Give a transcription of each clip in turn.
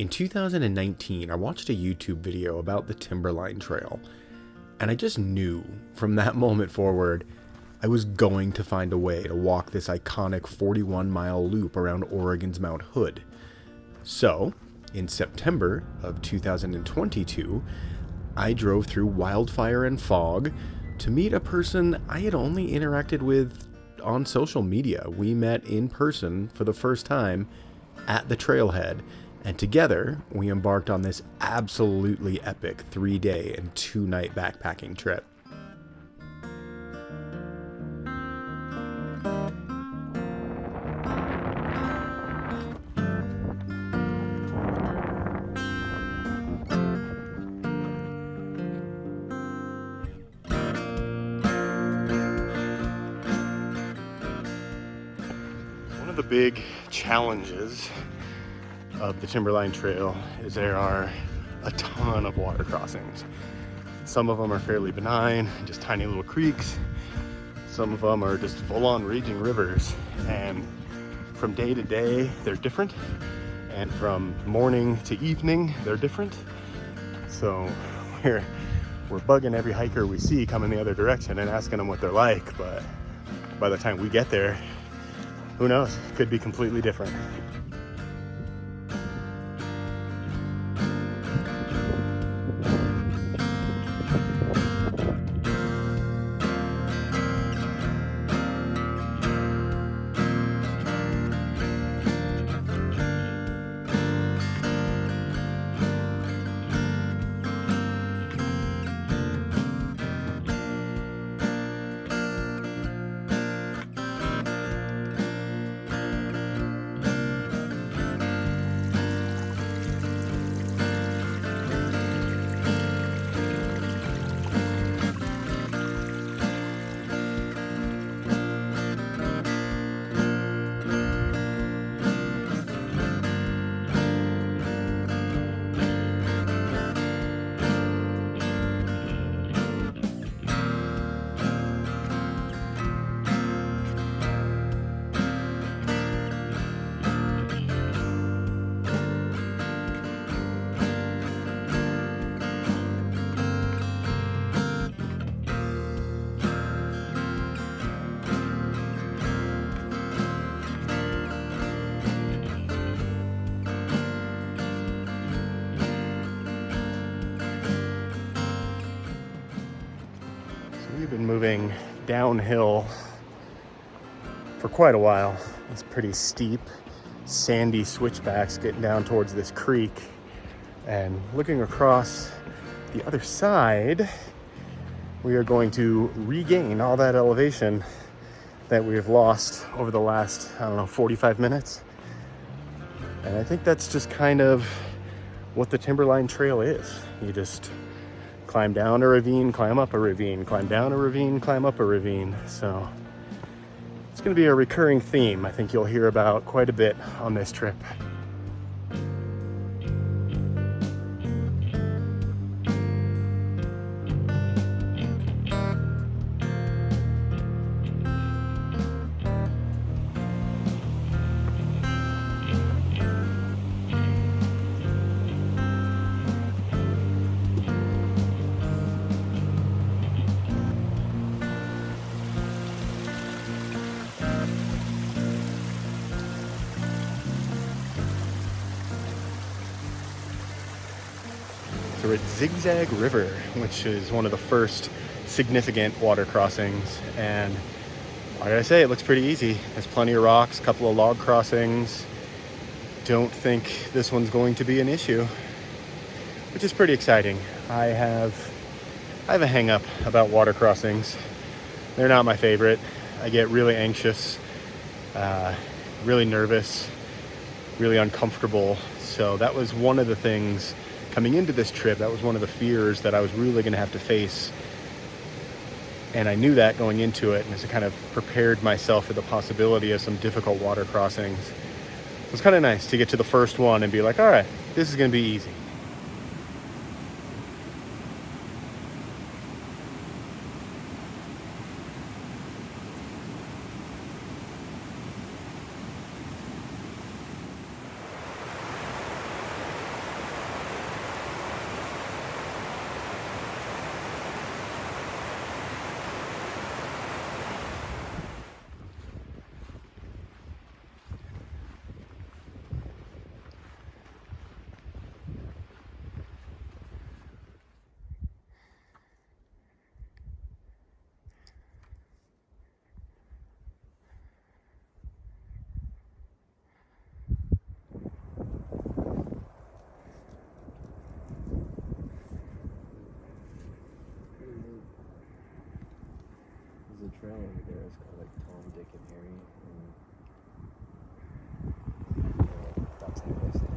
In 2019, I watched a YouTube video about the Timberline Trail, and I just knew from that moment forward I was going to find a way to walk this iconic 41-mile loop around Oregon's Mount Hood. So, in September of 2022, I drove through wildfire and fog to meet a person I had only interacted with on social media. We met in person for the first time at the trailhead, and together we embarked on this absolutely epic 3-day and 2-night backpacking trip. One of the big challenges of the Timberline Trail is there are a ton of water crossings. Some of them are fairly benign, just tiny little creeks. Some of them are just full-on raging rivers, and from day to day they're different, and from morning to evening they're different. So we're bugging every hiker we see coming the other direction and asking them what they're like, but by the time we get there, who knows? It could be completely different. We've been moving downhill for quite a while. It's pretty steep, sandy switchbacks getting down towards this creek. And looking across the other side, we are going to regain all that elevation that we have lost over the last, 45 minutes. And I think that's just kind of what the Timberline Trail is. You just climb down a ravine, climb up a ravine, climb down a ravine, climb up a ravine. So it's going to be a recurring theme I think you'll hear about quite a bit on this trip. So we're at Zigzag River, which is one of the first significant water crossings. And why did I say it looks pretty easy? There's plenty of rocks, a couple of log crossings. Don't think this one's going to be an issue, which is pretty exciting. I have a hang up about water crossings. They're not my favorite. I get really anxious, really nervous, really uncomfortable. So that was one of the things coming into this trip, that was one of the fears that I was really going to have to face. And I knew that going into it, and as I kind of prepared myself for the possibility of some difficult water crossings, it was kind of nice to get to the first one and be like, all right, this is going to be easy. they can hear you. And that's interesting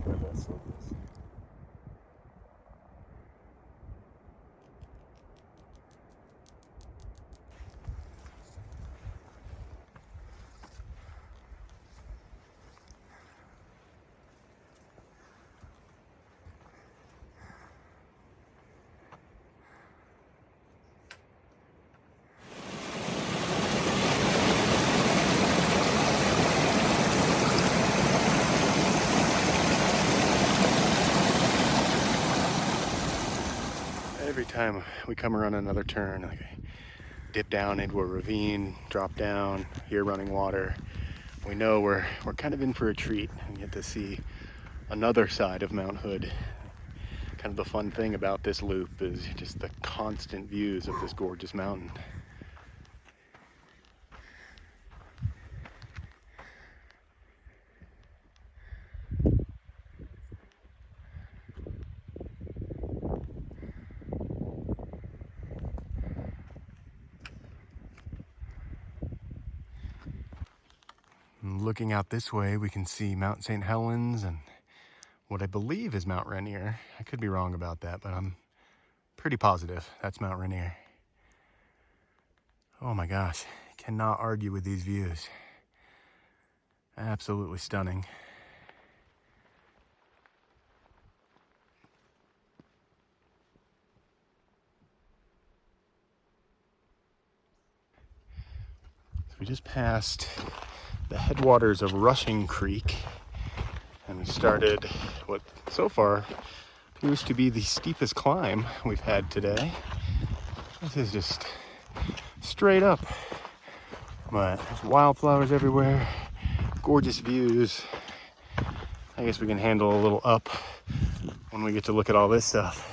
where the slope is. Every time we come around another turn, like I dip down into a ravine, drop down, hear running water, we know we're kind of in for a treat and get to see another side of Mount Hood. Kind of the fun thing about this loop is just the constant views of this gorgeous mountain. And looking out this way, we can see Mount St. Helens and what I believe is Mount Rainier. I could be wrong about that, but I'm pretty positive that's Mount Rainier. Oh my gosh, cannot argue with these views. Absolutely stunning. So we just passed the headwaters of Rushing Creek and we started what so far appears to be the steepest climb we've had today. This is just straight up, but there's wildflowers everywhere, gorgeous views. I guess we can handle a little up when we get to look at all this stuff.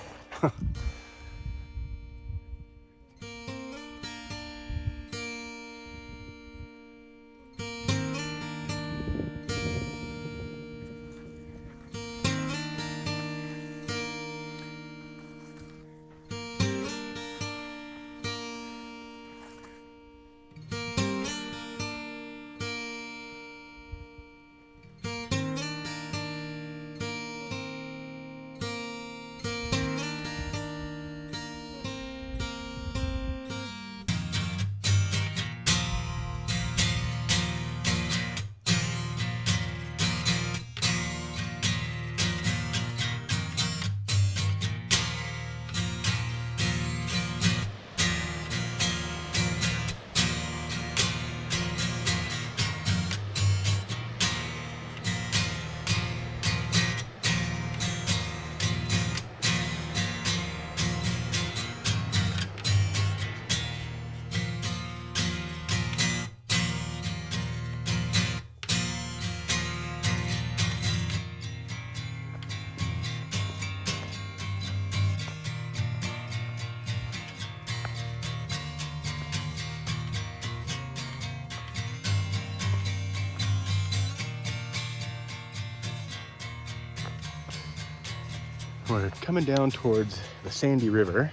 We're coming down towards the Sandy River.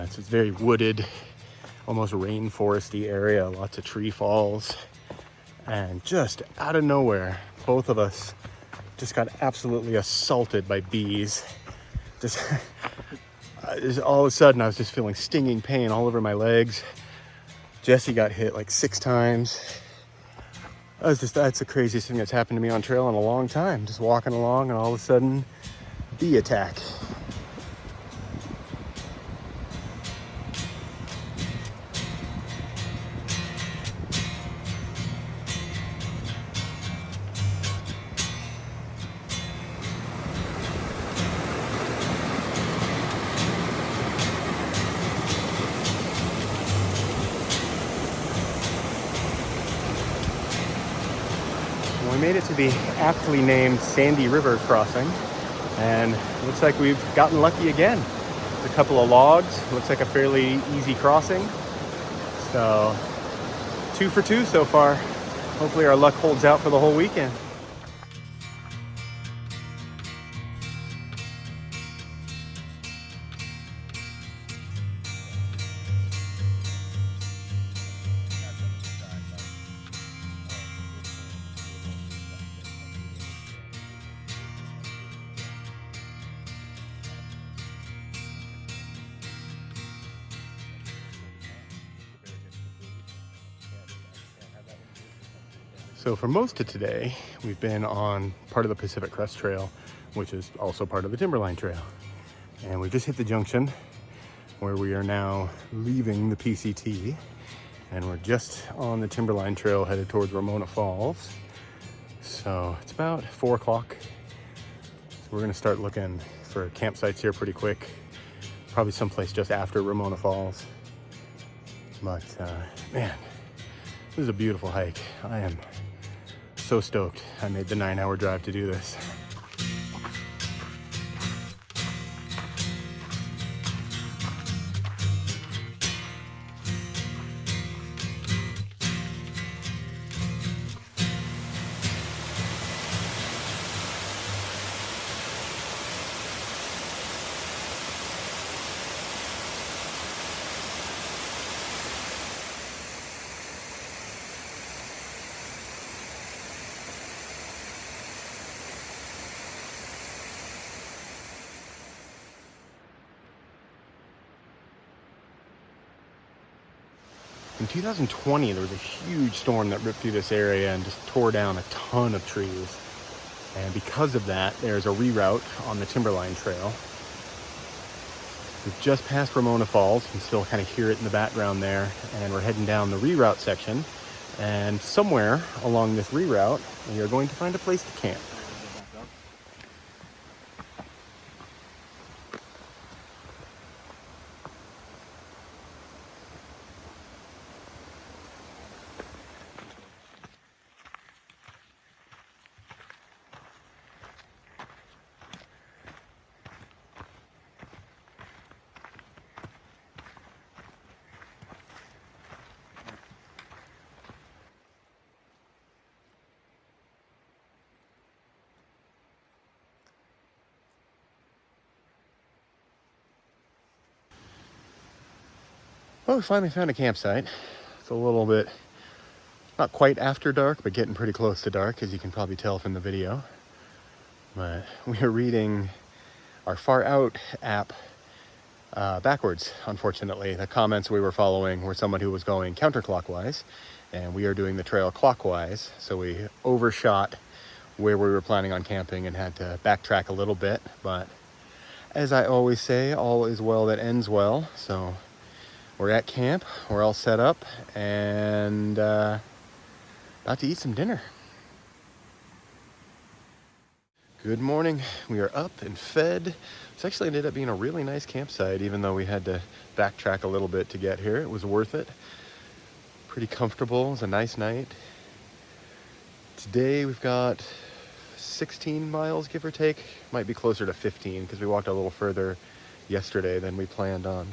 It's a very wooded, almost rainforesty area, lots of tree falls. And just out of nowhere, both of us just got absolutely assaulted by bees. Just all of a sudden, I was just feeling stinging pain all over my legs. Jesse got hit like 6 times. That's the craziest thing that's happened to me on trail in a long time. Just walking along and all of a sudden, bee attack. We made it to the aptly named Sandy River crossing, and it looks like we've gotten lucky again. There's a couple of logs, looks like a fairly easy crossing. So 2 for 2 so far. Hopefully our luck holds out for the whole weekend. So for most of today, we've been on part of the Pacific Crest Trail, which is also part of the Timberline Trail. And we just hit the junction where we are now leaving the PCT, and we're just on the Timberline Trail headed towards Ramona Falls. So it's about 4 o'clock. So we're gonna start looking for campsites here pretty quick. Probably someplace just after Ramona Falls. But man, this is a beautiful hike. I am so stoked I made the 9-hour drive to do this. In 2020, there was a huge storm that ripped through this area and just tore down a ton of trees. And because of that, there's a reroute on the Timberline Trail. We've just passed Ramona Falls. You can still kind of hear it in the background there. And we're heading down the reroute section. And somewhere along this reroute, we are going to find a place to camp. Well, we finally found a campsite. It's a little bit, not quite after dark, but getting pretty close to dark, as you can probably tell from the video. But we are reading our Far Out app backwards, unfortunately. The comments we were following were someone who was going counterclockwise, and we are doing the trail clockwise. So we overshot where we were planning on camping and had to backtrack a little bit. But as I always say, all is well that ends well. So we're at camp, we're all set up, and about to eat some dinner. Good morning. We are up and fed. This actually ended up being a really nice campsite, even though we had to backtrack a little bit to get here. It was worth it. Pretty comfortable. It was a nice night. Today we've got 16 miles, give or take. Might be closer to 15 because we walked a little further yesterday than we planned on.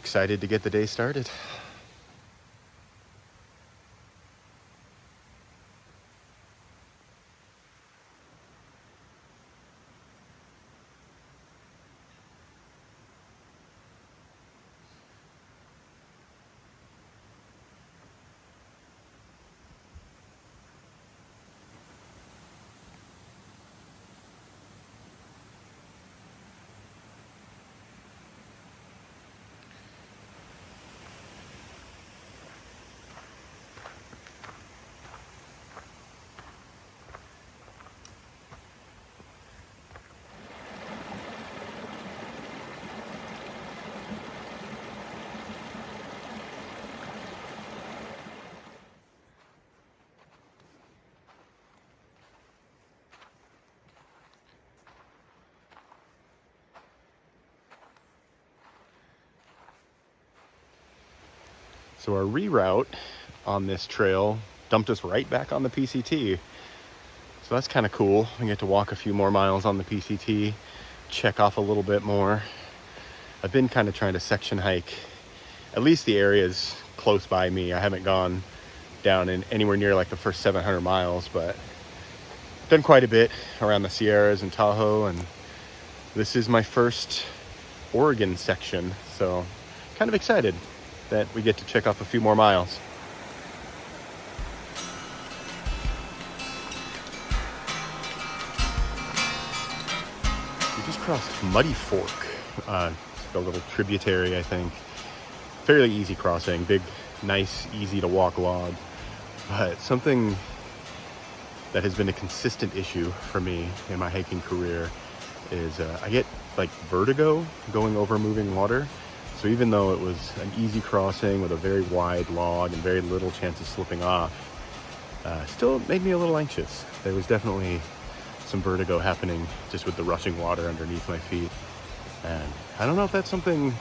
Excited to get the day started. So our reroute on this trail dumped us right back on the PCT. So that's kind of cool. We get to walk a few more miles on the PCT, check off a little bit more. I've been kind of trying to section hike at least the areas close by me. I haven't gone down in anywhere near like the first 700 miles, but done quite a bit around the Sierras and Tahoe, and this is my first Oregon section, so kind of excited that we get to check off a few more miles. We just crossed Muddy Fork, a little tributary, I think. Fairly easy crossing, big, nice, easy to walk log. But something that has been a consistent issue for me in my hiking career is I get like vertigo going over moving water. So even though it was an easy crossing with a very wide log and very little chance of slipping off, still made me a little anxious. There was definitely some vertigo happening just with the rushing water underneath my feet. And I don't know if that's something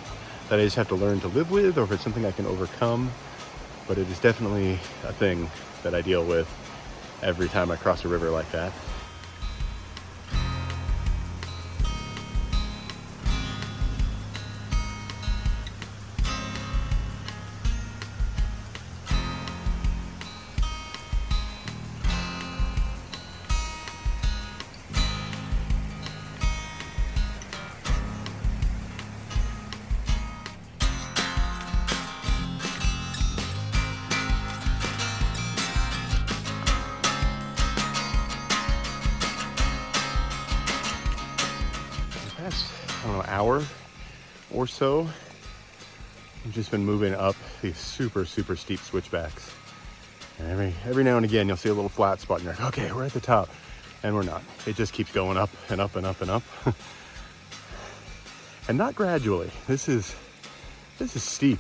that I just have to learn to live with or if it's something I can overcome, but it is definitely a thing that I deal with every time I cross a river like that. The past, I don't know, hour or so, I've just been moving up these super steep switchbacks. And every now and again, you'll see a little flat spot and you're like, okay, we're at the top. And we're not. It just keeps going up and up and up and up. And not gradually. This is steep.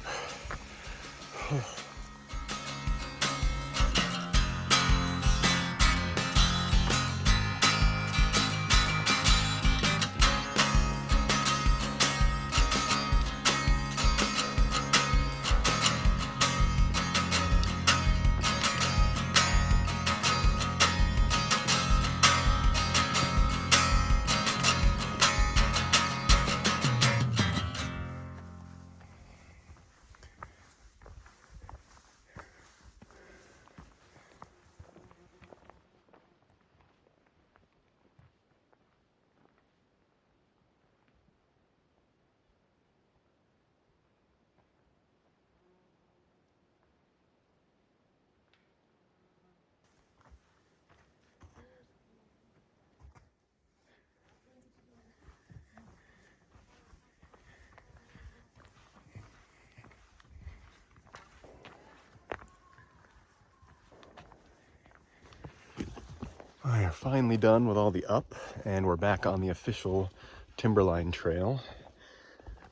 We are finally done with all the up, and we're back on the official Timberline Trail.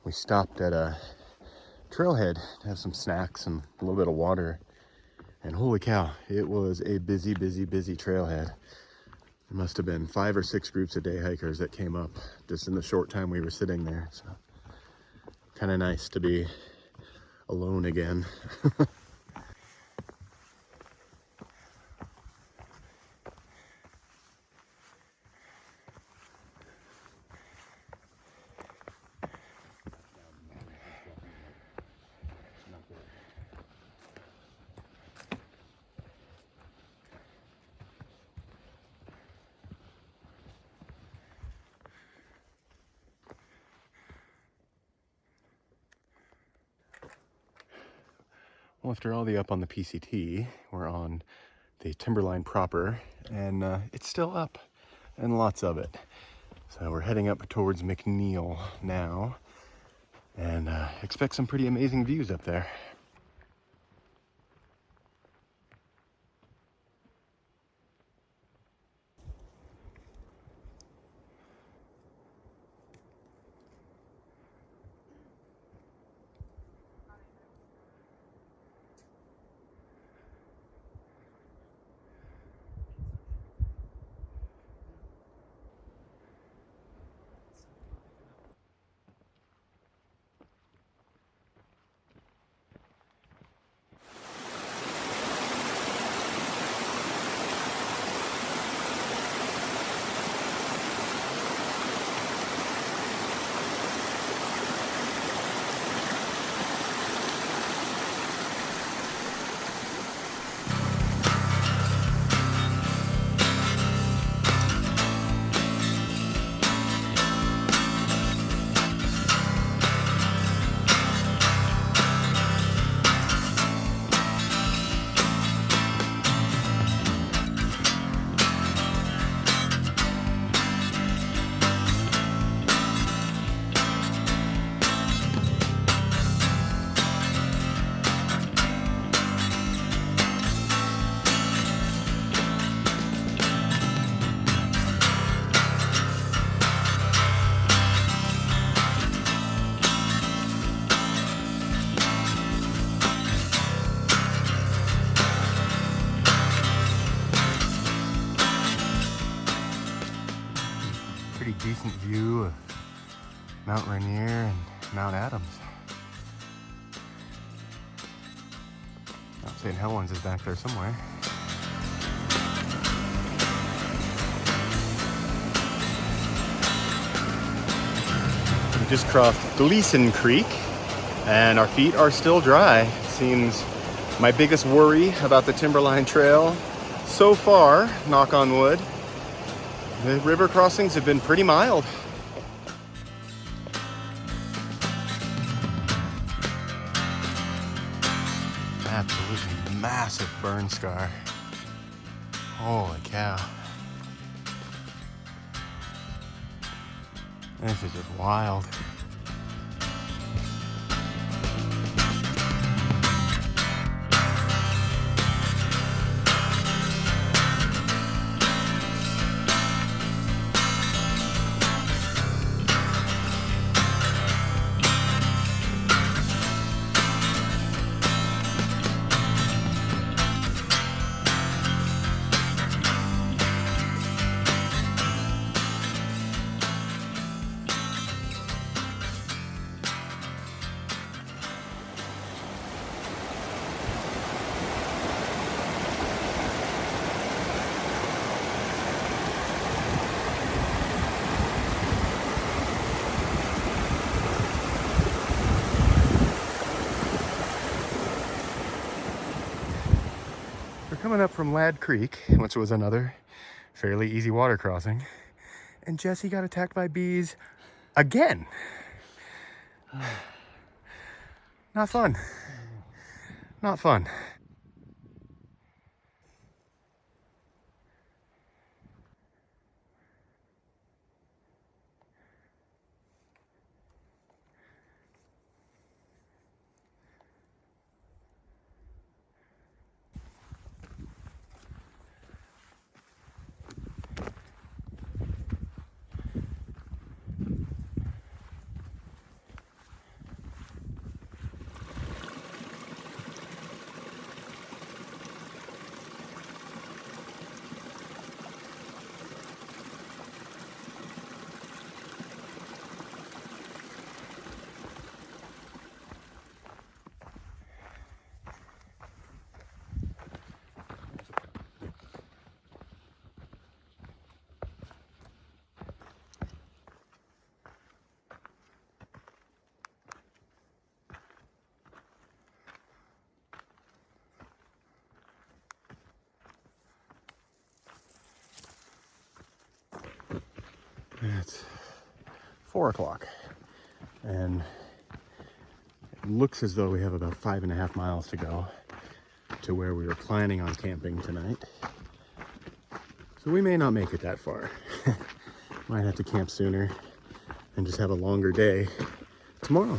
We stopped at a trailhead to have some snacks and a little bit of water, and holy cow, it was a busy trailhead. There must have been 5 or 6 groups of day hikers that came up just in the short time we were sitting there. So kind of nice to be alone again. Well, after all the up on the PCT, we're on the Timberline proper, and it's still up, and lots of it. So we're heading up towards McNeil now, and expect some pretty amazing views up there. pretty decent view of Mount Rainier and Mount Adams. Mount St. Helens is back there somewhere. We just crossed Gleason Creek and our feet are still dry. Seems my biggest worry about the Timberline Trail so far, knock on wood, the river crossings have been pretty mild. Absolutely massive burn scar. Holy cow. This is just wild. We're coming up from Ladd Creek, which was another fairly easy water crossing, and Jesse got attacked by bees again. Not fun. Not fun. It's 4 o'clock and it looks as though we have about 5.5 miles to go to where we were planning on camping tonight. So we may not make it that far. Might have to camp sooner and just have a longer day tomorrow.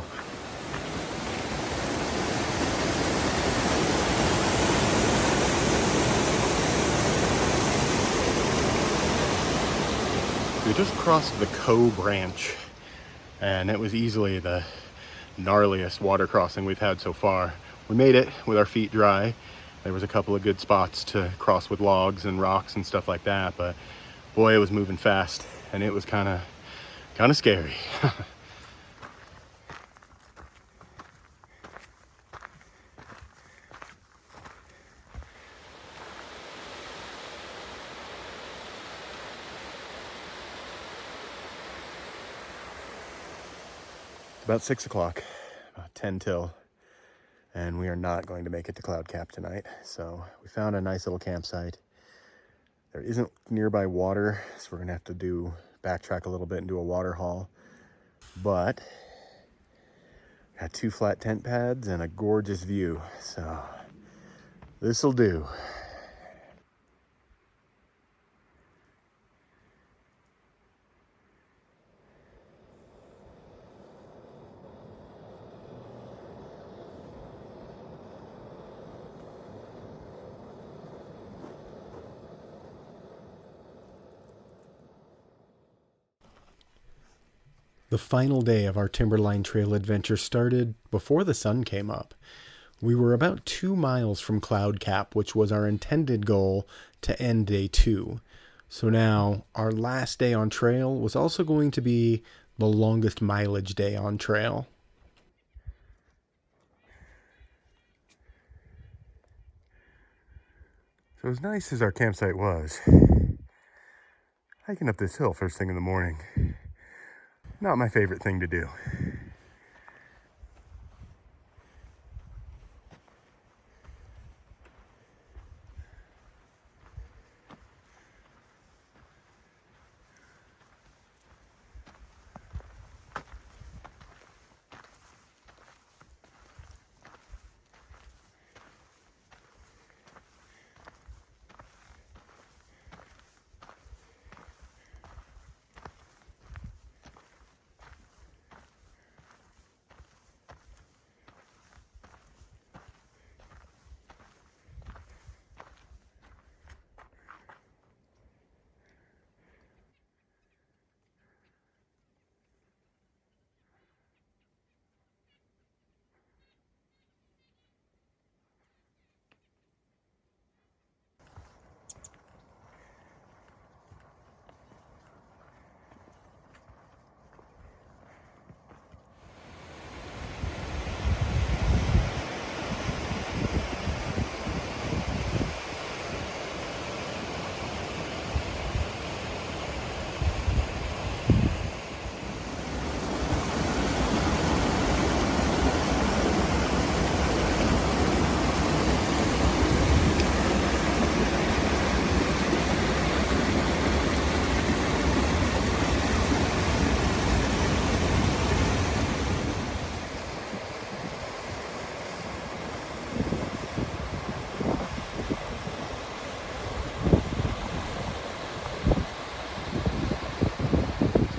We just crossed the Coe Branch, and it was easily the gnarliest water crossing we've had so far. We made it with our feet dry. There was a couple of good spots to cross with logs and rocks and stuff like that, but boy, it was moving fast, and it was kind of scary. About 6 o'clock, about 10 till, and we are not going to make it to Cloud Cap tonight. So we found a nice little campsite. There isn't nearby water, so we're gonna have to backtrack a little bit and do a water haul. But got 2 flat tent pads and a gorgeous view, so this'll do. The final day of our Timberline Trail adventure started before the sun came up. We were about 2 miles from Cloud Cap, which was our intended goal to end day 2. So now our last day on trail was also going to be the longest mileage day on trail. So as nice as our campsite was, hiking up this hill first thing in the morning, not my favorite thing to do.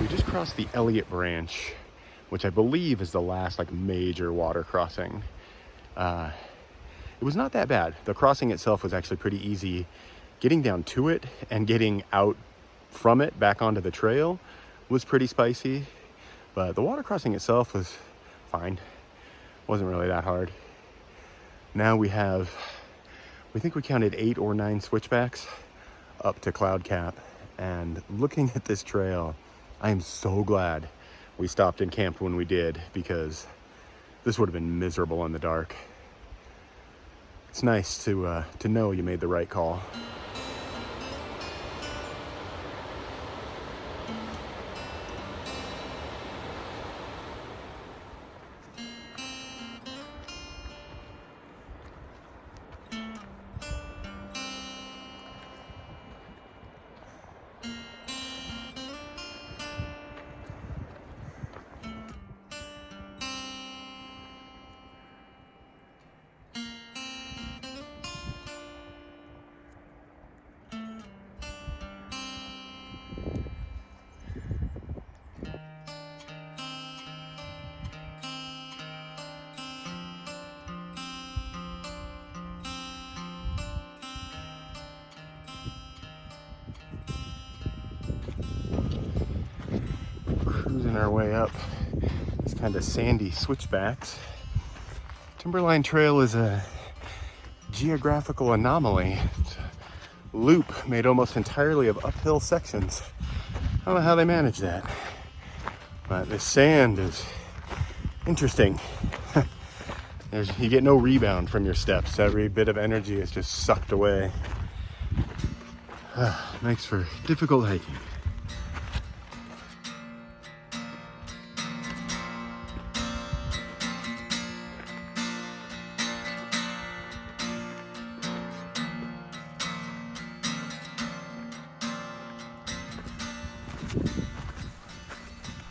So we just crossed the Elliott Branch, which I believe is the last like major water crossing. It was not that bad. The crossing itself was actually pretty easy. Getting down to it and getting out from it back onto the trail was pretty spicy, but the water crossing itself was fine. Wasn't really that hard. Now we think we counted 8 or 9 switchbacks up to Cloud Cap, and looking at this trail, I am so glad we stopped and camped when we did, because this would have been miserable in the dark. It's nice to know you made the right call. Cruising our way up these kind of sandy switchbacks. Timberline Trail is a geographical anomaly. It's a loop made almost entirely of uphill sections. I don't know how they manage that, but this sand is interesting. You get no rebound from your steps. Every bit of energy is just sucked away. Makes for difficult hiking.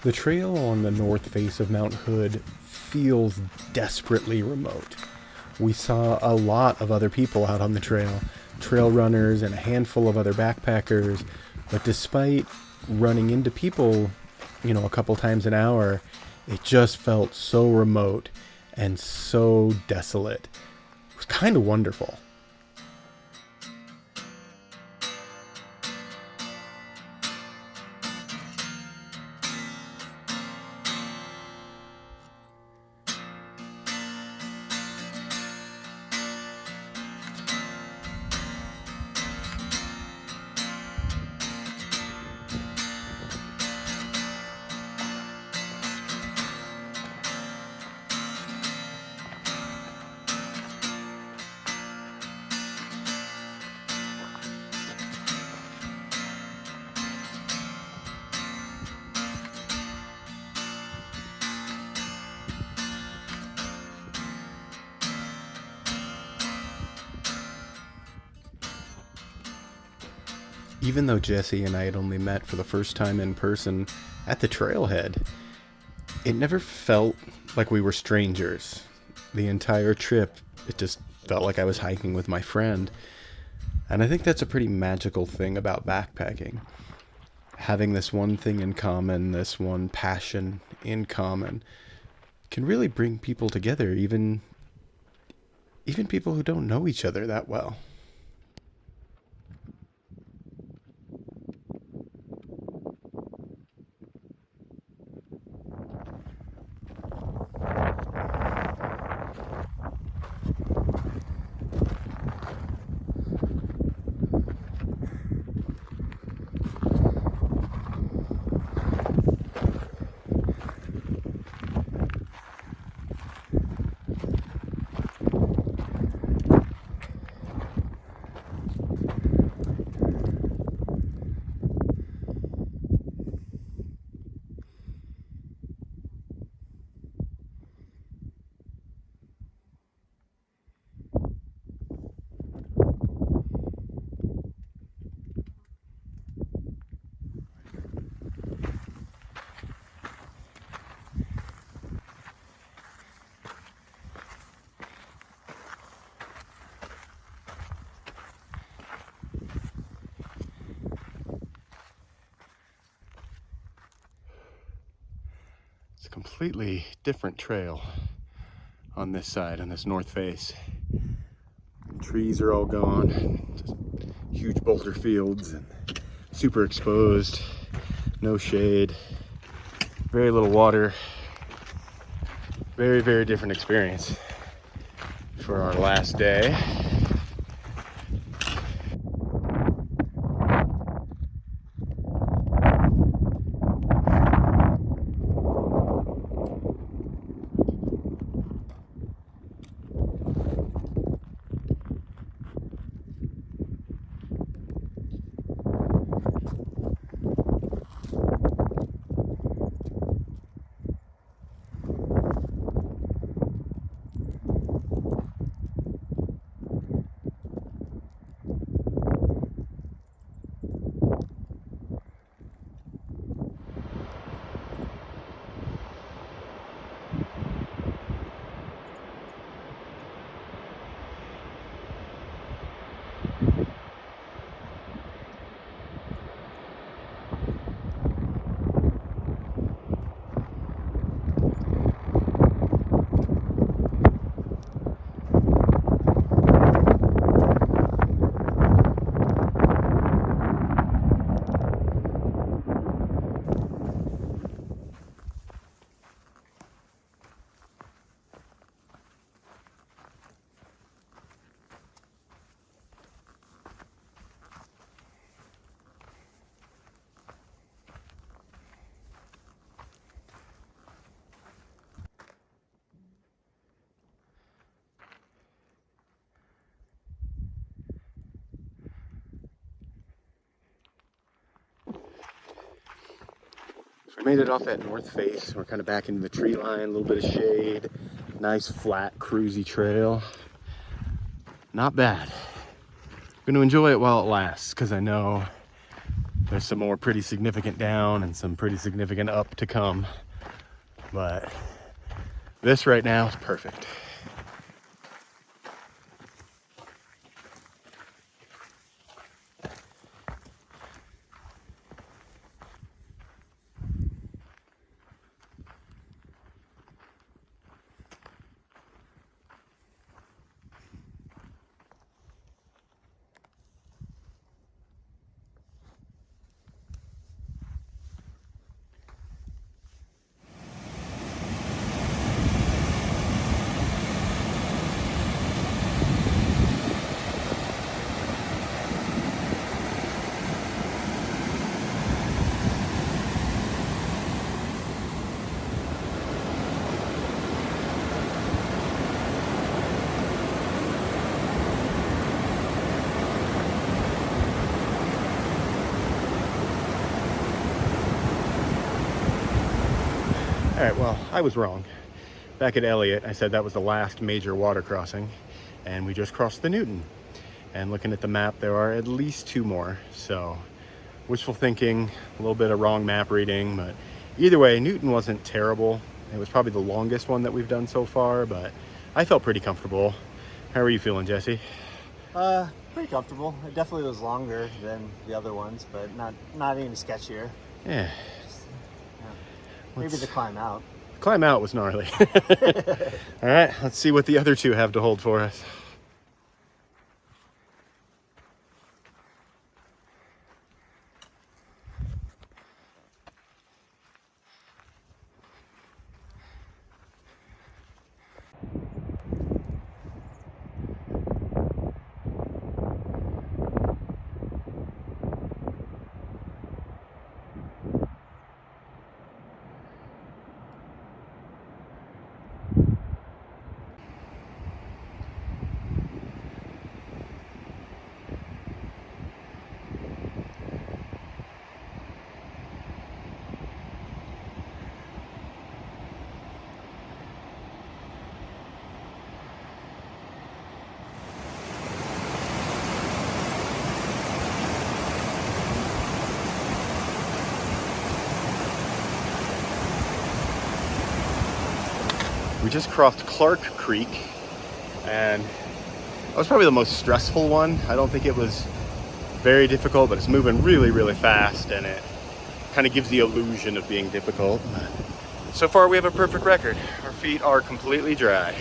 The trail on the north face of Mount Hood feels desperately remote. We saw a lot of other people out on the trail runners and a handful of other backpackers, but despite running into people, a couple times an hour, it just felt so remote and so desolate. It was kind of wonderful. Even though Jesse and I had only met for the first time in person at the trailhead, it never felt like we were strangers. The entire trip, it just felt like I was hiking with my friend. And I think that's a pretty magical thing about backpacking. Having this one thing in common, this one passion in common, can really bring people together, even people who don't know each other that well. It's a completely different trail on this side, on this north face. The trees are all gone, just huge boulder fields and super exposed, no shade, very little water. Very, very different experience for our last day. We made it off that north face. We're kind of back into the tree line, a little bit of shade, nice flat cruisy trail. Not bad. I'm going to enjoy it while it lasts, because I know there's some more pretty significant down and some pretty significant up to come. But this right now is perfect. All right, well, I was wrong. Back at Elliott, I said that was the last major water crossing, and we just crossed the Newton. And looking at the map, there are at least 2 more. So wishful thinking, a little bit of wrong map reading, but either way, Newton wasn't terrible. It was probably the longest one that we've done so far, but I felt pretty comfortable. How are you feeling, Jesse? Pretty comfortable. It definitely was longer than the other ones, but not any sketchier. Yeah. Maybe the climb out. Climb out was gnarly. All right, let's see what the other 2 have to hold for us. We just crossed Clark Creek, and that was probably the most stressful one. I don't think it was very difficult, but it's moving really, really fast, and it kind of gives the illusion of being difficult. So far, we have a perfect record. Our feet are completely dry.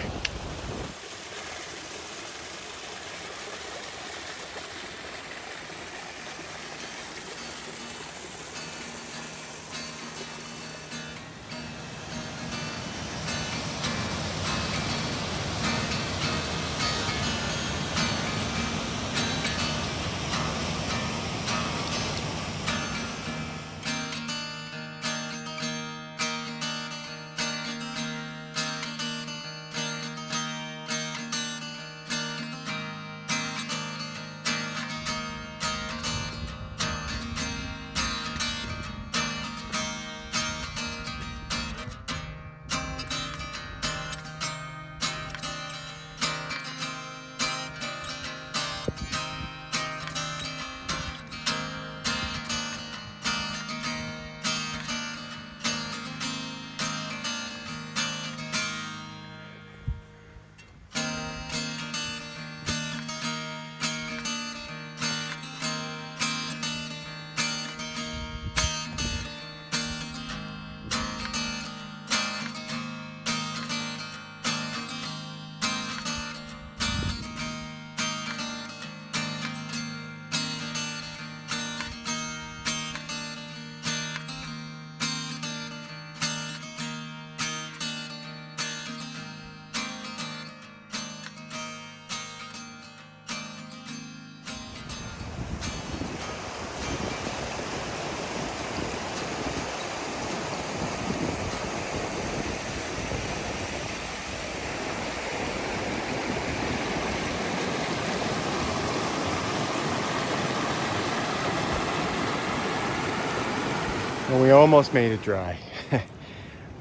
Well, we almost made it dry.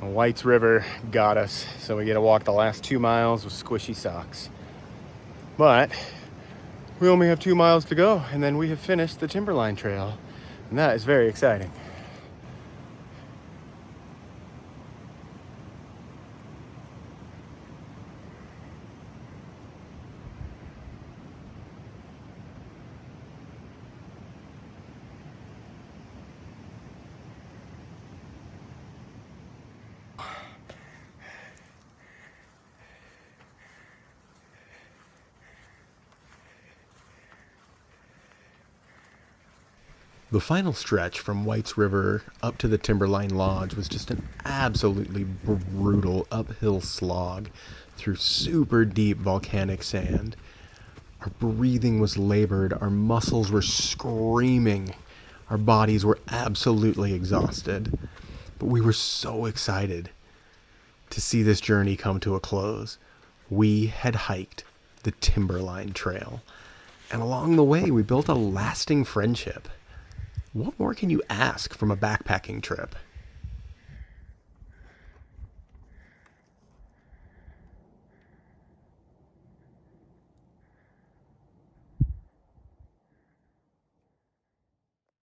White's River got us, so we get to walk the last 2 miles with squishy socks. But we only have 2 miles to go, and then we have finished the Timberline Trail, and that is very exciting. The final stretch from White's River up to the Timberline Lodge was just an absolutely brutal uphill slog through super deep volcanic sand. Our breathing was labored, our muscles were screaming, our bodies were absolutely exhausted. But we were so excited to see this journey come to a close. We had hiked the Timberline Trail, and along the way we built a lasting friendship. What more can you ask from a backpacking trip?